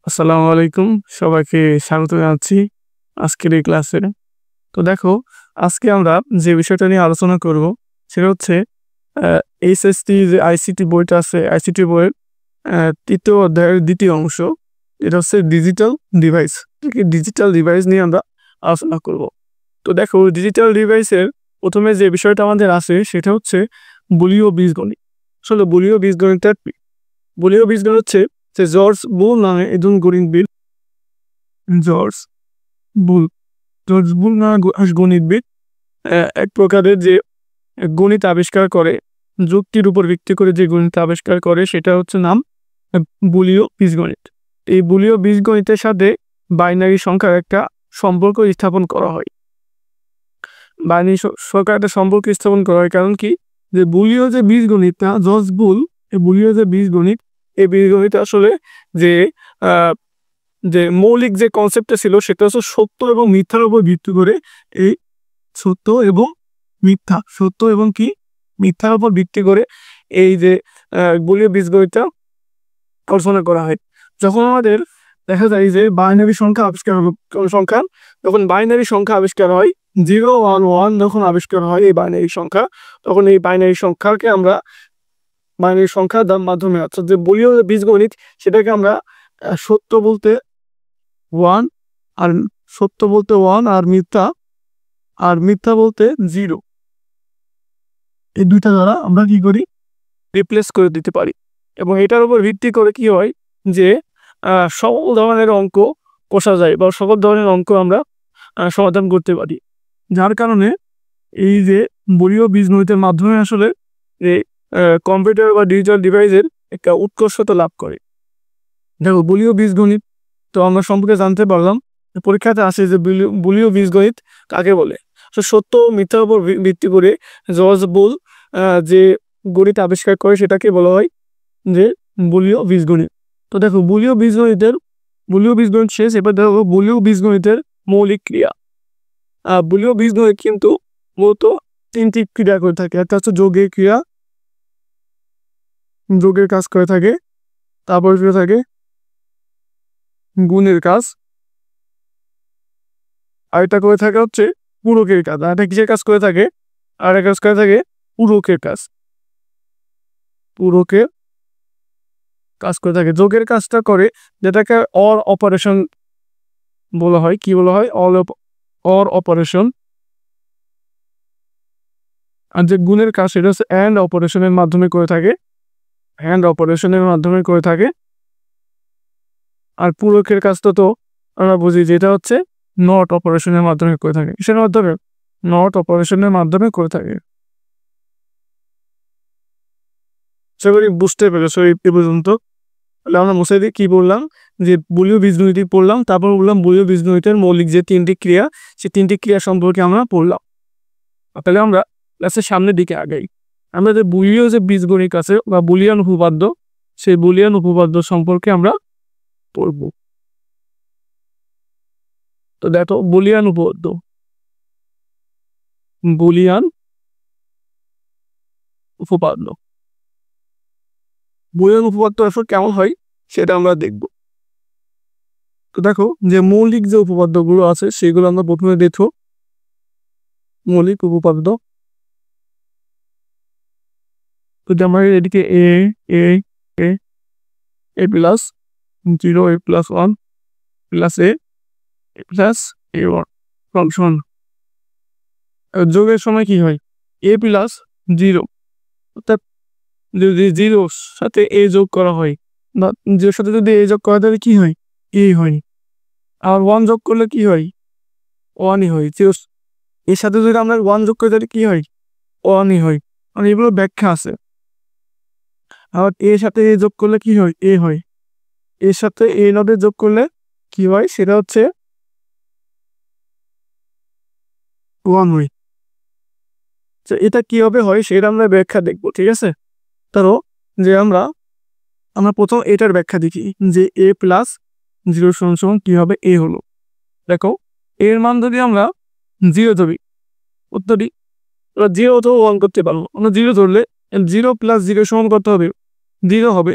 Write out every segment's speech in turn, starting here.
আসসালামু আলাইকুম। সবাইকে স্বাগত জানাচ্ছি আজকের এই ক্লাসে। তো দেখো, আজকে আমরা যে বিষয়টা নিয়ে আলোচনা করব সেটা হচ্ছে আ এইচএসসি যে আইসিটি বইটা আছে, আইসিটি বইয়ের ৩য় অধ্যায়ের ২য় অংশ। এটা হচ্ছে ডিজিটাল ডিভাইস। ডিজিটাল ডিভাইস নিয়ে আমরা আলোচনা করব। তো দেখো, ডিজিটাল ডিভাইসের ১ম এ যে বিষয়টা আমাদের আসে সেটা হচ্ছে বুলীয় বীজগণিত। আসলে বুলীয় বীজগণিতটা কি? বুলীয় বীজগণিত হচ্ছে যে জর্জ বুল নামে একজন গণিতবিদ, জর্জ বুল জর্জ বুল নামে গণিতবিদ এক প্রকারের যে গণিত আবিষ্কার করে, যুক্তির উপর ভিত্তি করে যে গণিত আবিষ্কার করে সেটা হচ্ছে নাম বুলীয় বীজগণিত। এই বুলীয় বীজগণিতের সাথে বাইনারি সংখ্যার একটা সম্পর্ক স্থাপন করা হয়। বাইনারি সংখ্যার একটা সম্পর্ক স্থাপন করা হয় কারণ কি, যে বুলীয় যে বীজগণিতটা জর্জ বুল, এই বুলীয় যে বীজগণিত, এই বীজগণিত আসলে যে আহ, যে মৌলিক যে কনসেপ্টটা ছিল সেটা হচ্ছে সত্য এবং মিথ্যার উপর ভিত্তি করে এই সত্য এবং সত্য এবং কি মিথ্যার উপর ভিত্তি করে এই যে বুলীয় বীজগণিতটা আলোচনা করা হয়। যখন আমাদের দেখা যায় যে বাইনারি সংখ্যা আবিষ্কার হবে, কোন সংখ্যা, যখন বাইনারি সংখ্যা আবিষ্কার হয়, 0 1 1 যখন আবিষ্কার হয় এই বাইনারি সংখ্যা, তখন এই বাইনারি সংখ্যাকে আমরা বাইনারি সংখ্যার মাধ্যমে অর্থাৎ যে বুলীয় বীজগণিত সেটাকে আমরা সত্য বলতে 1 আর সত্য বলতে 1 আর মিথ্যা বলতে 0, এই দুইটা দ্বারা আমরা কি করি, রিপ্লেস করে দিতে পারি। এবং এটার উপর ভিত্তি করে কি হয় যে সকল ধরনের অঙ্ক কষা যায় বা সকল ধরনের অঙ্ক আমরা সমাধান করতে পারি। যার কারণে এই যে বুলীয় বীজগণিতের মাধ্যমে আসলে যে কম্পিউটার বা ডিজিটাল ডিভাইসের একটা উৎকর্ষতা লাভ করে। দেখো, বুলীয় বীজগণিত তো আমরা সম্পর্কে জানতে পারলাম। পরীক্ষাতে আসে যে বুলীয় বীজগণিত কাকে বলে। সত্য ও মিথ্যার উপর ভিত্তি করে জর্জ বুল যে গণিত আবিষ্কার করে সেটাকে বলা হয় যে বুলীয় বীজগণিত। তো দেখো, বুলীয় বীজগণিত শেষ। এবার দেখো বুলীয় বীজগণিতের মৌলিক ক্রিয়া। বুলীয় বীজগণিত কিন্তু মূলত 3টি ক্রিয়া করে থাকে। একটা হচ্ছে যোগের কাজ করে থাকে, তারপর করে থাকে গুণের কাজ, আর এটা করে থাকে হচ্ছে পূরকের কাজ। আর এটা কিসের কাজ করে থাকে? আর একটা কাজ করে থাকে পূরকের কাজ। যোগের কাজটা করে, যেটাকে অর অপারেশন বলা হয়। কি বলা হয়? Or operation. আর যে গুণের কাজ সেটা হচ্ছে অ্যান্ড অপারেশনের মাধ্যমে করে থাকে। আর পূরকের কাজটা তো আমরা বুঝি, যেটা হচ্ছে নট অপারেশনের মাধ্যমে করে থাকে। কিসের মাধ্যমে? নট অপারেশনের মাধ্যমে করে থাকে। সেগুলি বুঝতে পেরেছো এই পর্যন্ত? তাহলে আমরা মুছে দিয়ে কি বললাম, যে বুলীয় বীজগণিত পড়লাম, তারপর বললাম বুলীয় বীজগণিতের মৌলিক যে 3টি ক্রিয়া, সেই 3টি ক্রিয়া সম্পর্কে আমরা পড়লাম। তাহলে আমরা ক্লাসের সামনের দিকে আগাই। আমরা যে বুলীয় যে বীজগণিত আছে বা বুলিয়ান উপপাদ্য, সেই বুলিয়ান উপপাদ্য সম্পর্কে আমরা পড়ব। তো দেখো, বুলিয়ান উপপাদ্য বুলিয়ান উপপাদ্য আসলে কেমন হয় সেটা আমরা দেখব। তো দেখো, যে মৌলিক যে উপপাদ্যগুলো আছে সেগুলো আমরা প্রথমে দেখো। মৌলিক উপপাদ্য, তো আমরা এদিকে এ এ এ এ প্লাস 0 এ প্লাস 1 প্লাস এ প্লাস a1 ফাংশন। যোগের সময় কি হয়? a প্লাস 0, অর্থাৎ যদি 0 সাথে a যোগ করা হয় বা 0 সাথে যদি a যোগ করা তাহলে কি হয়? a হয়। আর 1 যোগ করলে কি হয়? 1ই হয়। এর সাথে যদি আমরা 1 যোগ করি তাহলে কি হয়? 1ই হয়। মানে এগুলো ব্যাখ্যা আছে। আর এর সাথে a যোগ করলে কি হয়? a হয়। এর সাথে a নট যোগ করলে কি হয়? সেটা হচ্ছে 1 হয়। এটা কিভাবে হয় সেটা আমরা ব্যাখ্যা দেখব, ঠিক আছে? ধরো যে আমরা প্রথম এটার ব্যাখ্যা দেখি, যে a প্লাস 0 সমান কি হবে? a হলো। দেখো, এর মান যদি আমরা 0 ধরি, উত্তরই 0 তো 1 করতে পারবো। আমরা 0 ধরলে 0 প্লাস 0 সমান কত হবে? 0 হবে।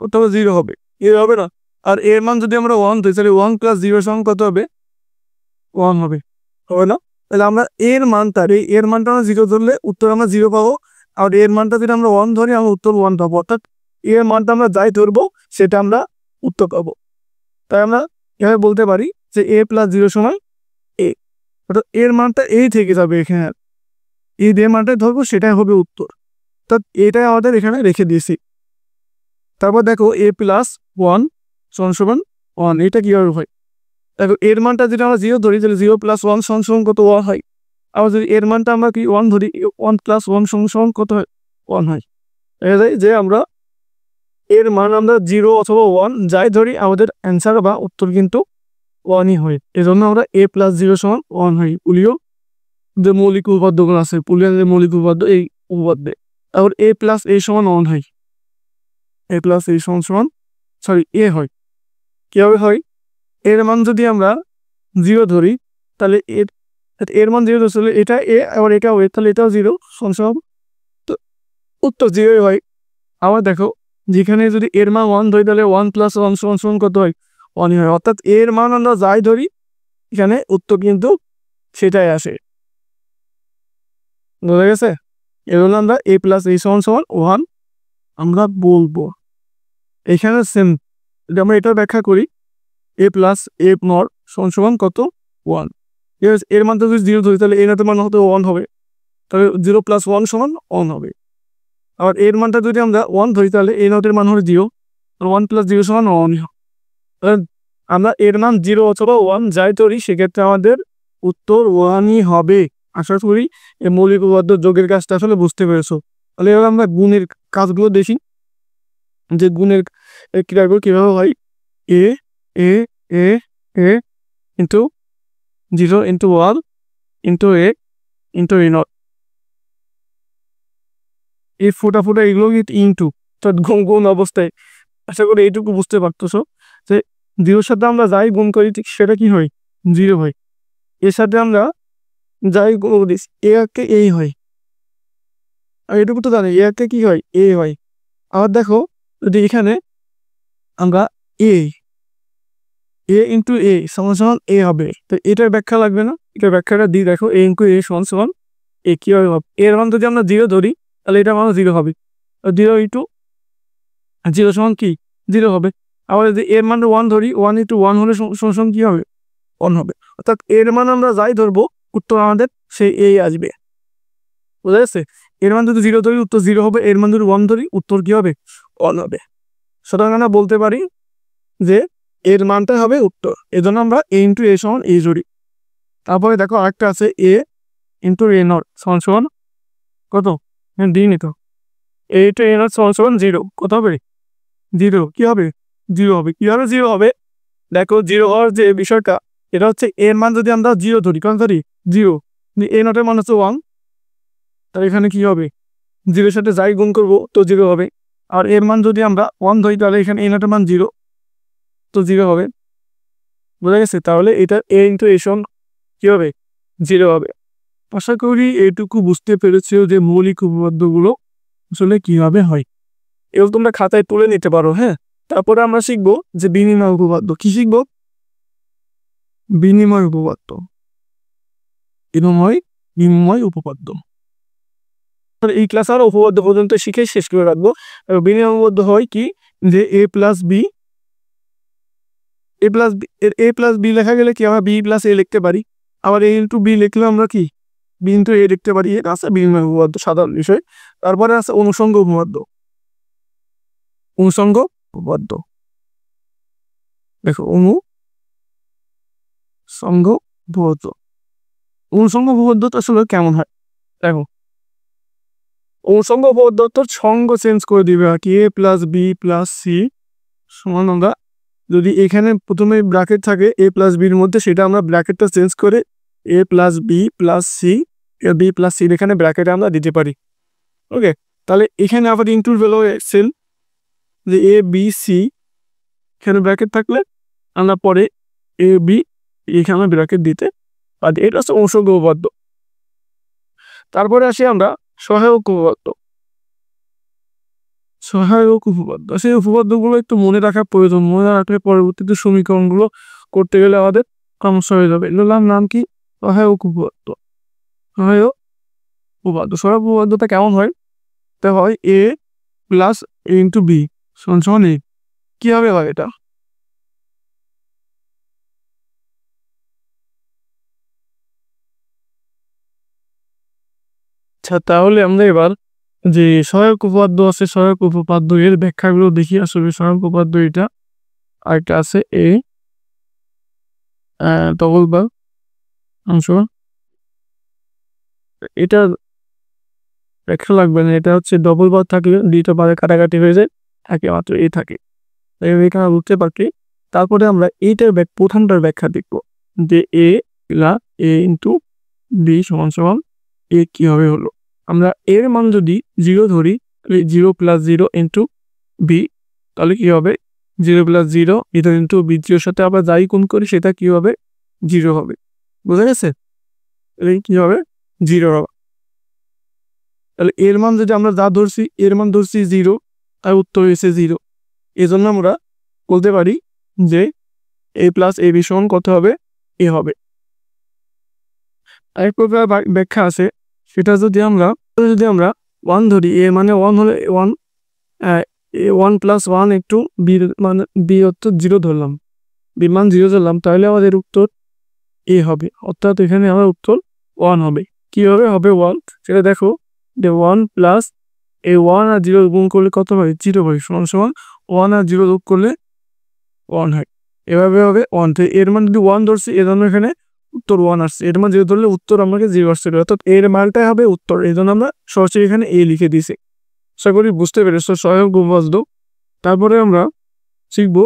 কত হবে? 0 হবে। এ হবে না? আর এর মান যদি আমরা 1 ধরি তাহলে 1 + 0 সমান কত হবে? 1 হবে না? তাহলে আমরা এর মানটা আমরা 0 ধরলে উত্তর আমরা 0 পাবো। আর এর মানটা যদি আমরা 1 ধরি আমরা উত্তর 1 পাবো। অর্থাৎ এর মানটা আমরা যাই ধরবো সেটা আমরা উত্তর পাবো। তাই আমরা এভাবে বলতে পারি যে a + 0 সমান a। অর্থাৎ এর মানটা এই থেকে যাবে এখানে। এই যে মানটা ধরবো সেটাই হবে উত্তর। অর্থাৎ এটাই আমাদের এখানে রেখে দিয়েছি। তারপর দেখো a + 1 সমান 1। এটা কিভাবে হয়? দেখো এর মানটা যদি আমরা 0 ধরি তাহলে 0 + 1 সমান কত? 1 হয়। আবার যদি এর মানটা আমরা 1 ধরি 1 + 1 সমান কত হয়? 1 হয়। দেখা যায় যে আমরা এর মান আমরা 0 অথবা 1 যাই ধরি আমাদের অ্যান্সার বা উত্তর কিন্তু 1ই হয়। এজন্য আমরা a + 0 সমান 1 হয়। পুলীয় যে মৌলিক উপপাদ্যগুলো আছে, পুলিয়ার যে মৌলিক উপপাদ্য এই উপপাদ্যে। তারপর a + a সমান 1 হয়। a + a সমান a হয়। কিভাবে হয়? এর মান যদি আমরা 0 ধরি তাহলে এর মান 0 ধরলে এটা a আবার এটাও a, তাহলে এটাও 0 সমান তো উত্তর 0 হয়। আবার দেখো যেখানে যদি এর মান 1 ধরি তাহলে 1 + 1 সমান কত হয়? 1 হয়। অর্থাৎ এর মান আমরা যাই ধরি এখানে উত্তর কিন্তু সেটাই আসে। বোঝা গেছে? এজন্য আমরা a + a সমান 1 আমরা বলবো। এখানে সেম যদি আমরা এটা ব্যাখ্যা করি a + a নট সমান কত? 1। এর মান যদি 0 ধরি তাহলে এর মান হতে 1 হবে। তাহলে 0 + 1 সমান 1 হবে। আবার এর মানটা যদি আমরা 1 ধরি তাহলে এর মান হবে 0। 1 + 0 সমান 1 হবে। আমরা এর মান 0 অথবা 1 যাই ধরি সেক্ষেত্রে আমাদের উত্তর 1ই হবে। আশা করি এই মৌলিক উপপাদ্য যোগের কাজটা আসলে বুঝতে পেরেছো। তাহলে এবার আমরা গুণের কাজগুলো দেখি যে গুণের ক্রিয়াগুলো কীভাবে হয়। a a a a into 0 into 1 into a into a not. এই ফোটা এগুলো কিন্তু ইন্টু অর্থাৎ গুণ অবস্থায়। আশা করি এইটুকু বুঝতে পারতেছো যে 0-র সাথে আমরা যাই গুণ করি ঠিক সেটা কি হয়? 0 হয়। এর সাথে আমরা যাই গুণ করি এ কে এই হয়। আর এটুকু তো জানি এ কে কি হয়? এ হয়। আবার দেখো যদি এখানে আমরা a ইন্টু a সমান a হবে, তো এটার ব্যাখ্যা লাগবে না? এটার ব্যাখ্যাটা দিই দেখো a ইন্টু a সমান a কীভাবে হবে? এর মান যদি আমরা 0 ধরি তাহলে এটার মান 0 হবে। 0 ইন্টু 0 সমান কি? 0 হবে। আবার যদি এর মান 1 ধরি 1 ইন্টু 1 হলে সমান কি হবে? 1 হবে। অর্থাৎ এর মান আমরা যাই ধরবো উত্তর আমাদের সেই এই আসবে। বোঝা যাচ্ছে? এর মান যদি 0 ধরি উত্তর 0 হবে। এর মান যদি 1 ধরি উত্তর কি হবে? 1 হবে। সুতরাং আমরা বলতে পারি যে এর মানটা হবে উত্তর। এজন্য আমরা a ইন্টু a সমান a ধরি। তারপরে দেখো আরেকটা আছে a ইন্টু a নট সমান কত? দিইনি তো। a ইন্টু a নট সমান 0 কত হবে? 0 কি হবে? 0 হবে। কিভাবে 0 হবে? দেখো 0 হওয়ার যে বিষয়টা এটা হচ্ছে এর মান যদি আমরা 0 ধরি, কত ধরি? 0। a নটের মান হচ্ছে 1, তাহলে এখানে কি হবে? 0-এর সাথে যাই গুণ করবো তো 0 হবে। আর এর মান যদি আমরা 1 ধরি তাহলে এখানে a নটের মান 0, তো 0 হবে। বোঝা গেছে? তাহলে এটা a ইন্টু a সমান কি হবে? 0 হবে। আশা করি এটুকু বুঝতে পেরেছো যে মৌলিক উপপাদ্যগুলো আসলে কিভাবে হয়। এগুলো তোমরা খাতায় তুলে নিতে পারো। হ্যাঁ, তারপরে আমরা শিখবো যে বিনিময় উপপাদ্য। কি শিখবো? বিনিময় উপপাদ্য। বিনিময় উপপাদ্য। এই ক্লাস আর উপপাদ্য পর্যন্ত শিখে শেষ করে রাখবো। বিনিময় উপপাদ্য হয় কি যে a + b লেখা গেলে কি আমরা b + a লিখতে পারি। আবার a ইন্টু b লিখলে আমরা কি b ইন্টু a লিখতে পারি। এটা আছে বিনিময় উপপাদ্য, সাধারণ বিষয়। তারপরে আছে অনুষঙ্গ উপপাদ্য। অনুষঙ্গ উপপাদ্য দেখো অনুষঙ্গ উপপাদ্য। অনুষঙ্গ উপপাদ্য আসলে কেমন হয় দেখো। অনুষঙ্গ উপপাদ্য সঙ্গ চেঞ্জ করে দিবে আর কি। a + b + c সমান আমরা যদি এখানে প্রথমে ব্র্যাকেট থাকে a + b এর মধ্যে সেটা আমরা ব্র্যাকেটটা চেঞ্জ করে a + b + c b + c এখানে ব্র্যাকেটে আমরা দিতে পারি। ওকে, তাহলে এখানে আবার ইনটুর ভ্যালু সেল যে a b c এখানে ব্র্যাকেট থাকলে আমরা পরে a b এখানে ব্র্যাকেট দিতে পারি। এটা হচ্ছে অনুষঙ্গ উপপাদ্য। তারপরে আসি আমরা সহায়ক উপপাদ্য। সহায়ক উপপাদ্য, সেই উপপাদ্যগুলো একটু মনে রাখা প্রয়োজন। মনে রাখলে পরবর্তীতে সমীকরণগুলো করতে গেলে আমাদের সমস্যা হয়ে যাবে। এগুলোর নাম কি? সহায়ক উপপাদ্য। সহায়ক উপপাদ্য। সহায়ক উপপাদ্যটা কেমন হয়? তা হয় এ প্লাস এ ইন্টু বি সমান এ। কিভাবে হয় এটা? আচ্ছা, তাহলে আমরা এবার যে সহায়ক উপপাদ্য আছে, সহায়ক উপপাদ্য এর ব্যাখ্যাগুলো দেখি। আসলে সহায়ক উপপাদ্য এটা, আরেকটা আছে এ ডবল বার অংশ, এটা ব্যাখ্যা লাগবে না। এটা হচ্ছে ডবল বার থাকলে দুইটা বারে কাটাকাটি হয়ে যায়, থাকে মাত্র এ থাকে, এখানে বুঝতে পারছি। তারপরে আমরা এইটার প্রথমটার ব্যাখ্যা দেখব যে এ প্লাস এ ইন্টু বি সমান সমান এ কীভাবে হলো। আমরা এর মান যদি 0 ধরি, 0 প্লাস 0 ইন্টু বি, তাহলে কী হবে? 0 প্লাস 0 এটা ইন্টু বি, জিরোর সাথে আবার যাই গুণ করি সেটা কী হবে? 0 হবে। বোঝা গেছে? এই কী হবে? 0 হবে। তাহলে এর মান যদি আমরা যা ধরছি, এর মান ধরছি 0, তার উত্তর হয়েছে 0। এই জন্য আমরা বলতে পারি যে এ প্লাস এ বি সমান কত হবে? এ হবে। আরেক প্রকার ব্যাখ্যা আছে, সেটা যদি আমরা 1 ধরি, এ মানে 1 হলে 1, 1 প্লাস 1 একটু বির মানে বি অর্থাৎ 0 ধরলাম, বি মান 0 ধরলাম, তাহলে আমাদের উত্তর এ হবে। অর্থাৎ এখানে আমার উত্তর 1 হবে। কীভাবে হবে 1 সেটা দেখো, যে 1 প্লাস এই 1 আর 0 গুণ করলে কত হয়? 0 হয়, সমান সমান 1 আর 0 যোগ করলে 1 হয়। এভাবে হবে 1। তো এর মান যদি 1 ধরছি, এর জন্য এখানে উত্তর 1 আসছে। এর মান 0 ধরলে উত্তর আমাকে 0 আসছে, অর্থাৎ এর মানটাই হবে উত্তর। এই জন্য আমরা সরাসরি এখানে এ লিখে দিয়েছি। আশা করি বুঝতে পেরেছ সহায়ক উপপাদ্য। তারপরে আমরা শিখব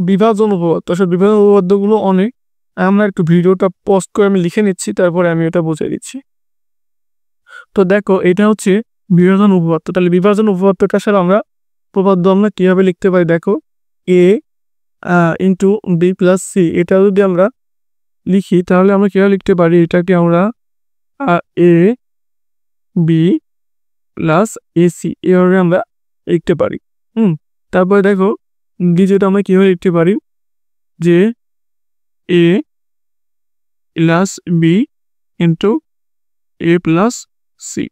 বিভাজন উপপাদ্য। আসলে বিভাজন উপপাদ্যগুলো অনেক, আমরা একটু ভিডিওটা পজ করে আমি লিখে নিচ্ছি, তারপরে আমি এটা বুঝিয়ে দিচ্ছি। তো দেখো, এটা হচ্ছে বিভাজন উপপাদ্য। তাহলে বিভাজন উপপাদ্যটা আসলে আমরা কীভাবে লিখতে পারি দেখো, এ ইন্টু বি প্লাস সি, এটা যদি আমরা লিখি তাহলে আমরা কীভাবে লিখতে পারি? এটাকে আমরা এ বি প্লাস এসি এভাবে আমরা লিখতে পারি। তারপরে দেখো দ্বিতীয়টা আমরা কীভাবে লিখতে পারি, যে এ প্লাস বি ইন্টু এ প্লাস সি।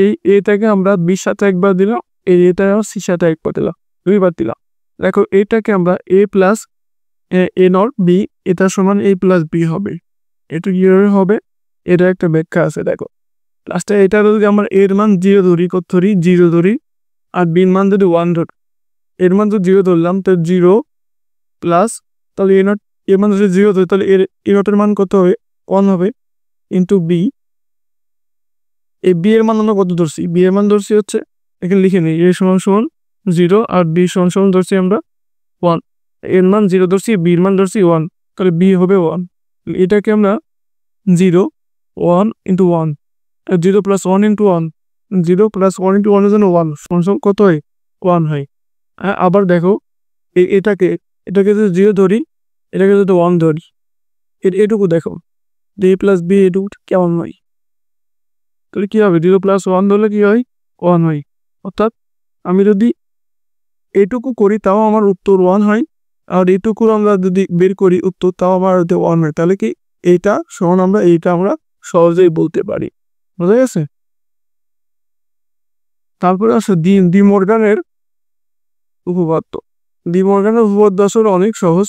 এই এটাকে আমরা বির সাথে একবার দিলাম, এটা সির সাথে একবার দিলাম, 2বার দিলাম। দেখো এটাকে আমরা এ প্লাস এ নট বি, এটা সমান এ প্লাস বি হবে। এটা কীভাবে হবে? এটা একটা ব্যাখ্যা আছে। দেখো লাস্টে এটা যদি আমরা এর মান 0 ধরি, কত ধরি? 0 ধরি, আর বির মান যদি 1 ধরি, এর মান যদি 0 ধরলাম তো 0 প্লাস, তাহলে এ নট, এর মান যদি 0 ধরি তাহলে এ নটের মান কত হবে? 1 হবে, ইন্টু বি। এই বি এর মান আমরা কত ধরছি? বি এর মান ধরছি হচ্ছে, এখানে লিখে নিই, এ সমান সমান 0 আর বি সমান সমান ধরছি আমরা 1। এর মান 0 ধরছি, বির মান ধরছি 1, তাহলে বি হবে 1। এটাকে আমরা 0 1 into 1, 0 plus 1 into 1, 0 plus 1 into 1 এর জন্য 1 সমান কত হয়? 1 হয়। আবার দেখো এটাকে যদি 0 ধরি, এটাকে যদি 1 ধরি, এটুকু দেখো, এ প্লাস বি এটুকু কেমন হয়? তাহলে কী হবে? 0 প্লাস 1 ধরলে কী হয়? 1 হয়। অর্থাৎ আমি যদি এটুকু করি তাও আমার উত্তর 1 হয়, আর এটুকুর আমরা যদি বের করি উত্তর, তাও আমার 1 হয়। তাহলে কি এইটা সমান আমরা সহজেই বলতে পারি। বোঝা গেছে? তারপরে আছে ডি মর্গানের উপপাদ্য। ডি মর্গানের উপপাদ্য আসলে অনেক সহজ।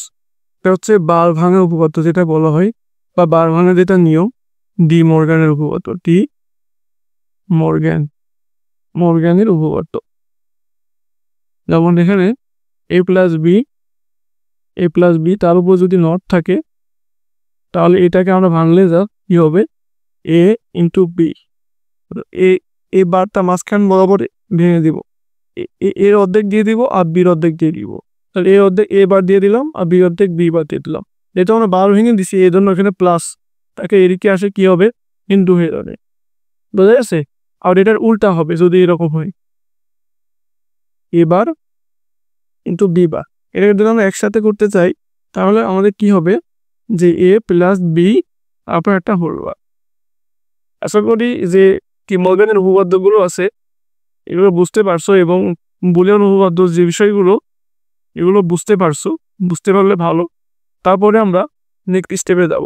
এটা হচ্ছে বার ভাঙা উপপাদ্য যেটা বলা হয়, বা বার ভাঙা যেটা নিয়ম, ডি মর্গানের উপপাদ্য। মর্গানের উপপাদ্য। যেমন এখানে এ প্লাস বি তার উপর যদি নট থাকে, তাহলে এটাকে আমরা ভাঙলে যা কী হবে? এ ইন্টু বি। এ বারটা মাঝখান বরাবর ভেঙে দিব, এর অর্ধেক দিয়ে দিব আর বির অর্ধেক দিয়ে দিব। তাহলে এ অর্ধেক এ বার দিয়ে দিলাম, আর বি অর্ধেক বি বার দিয়ে দিলাম। এটা আমরা বার ভেঙে দিছি, এই জন্য এখানে প্লাস, তাকে এদিকে আসে কী হবে? ইন্টু হয়ে যাবে। বোঝা গেছে? আর এটার উল্টা হবে যদি এরকম হয়, এ বার ইন্টু বি বার। এটা যদি আমরা একসাথে করতে চাই তাহলে আমাদের কি হবে? যে এ প্লাস বি আপনার একটা হোল বার। আশা করি যে ডি মর্গানের উপপাদ্যগুলো আছে এগুলো বুঝতে পারছো এবং বুলিয়ান উপপাদ্য যে বিষয়গুলো এগুলো বুঝতে পারছো, বুঝতে পারলে ভালো। তারপরে আমরা নেক্সট স্টেপে যাব।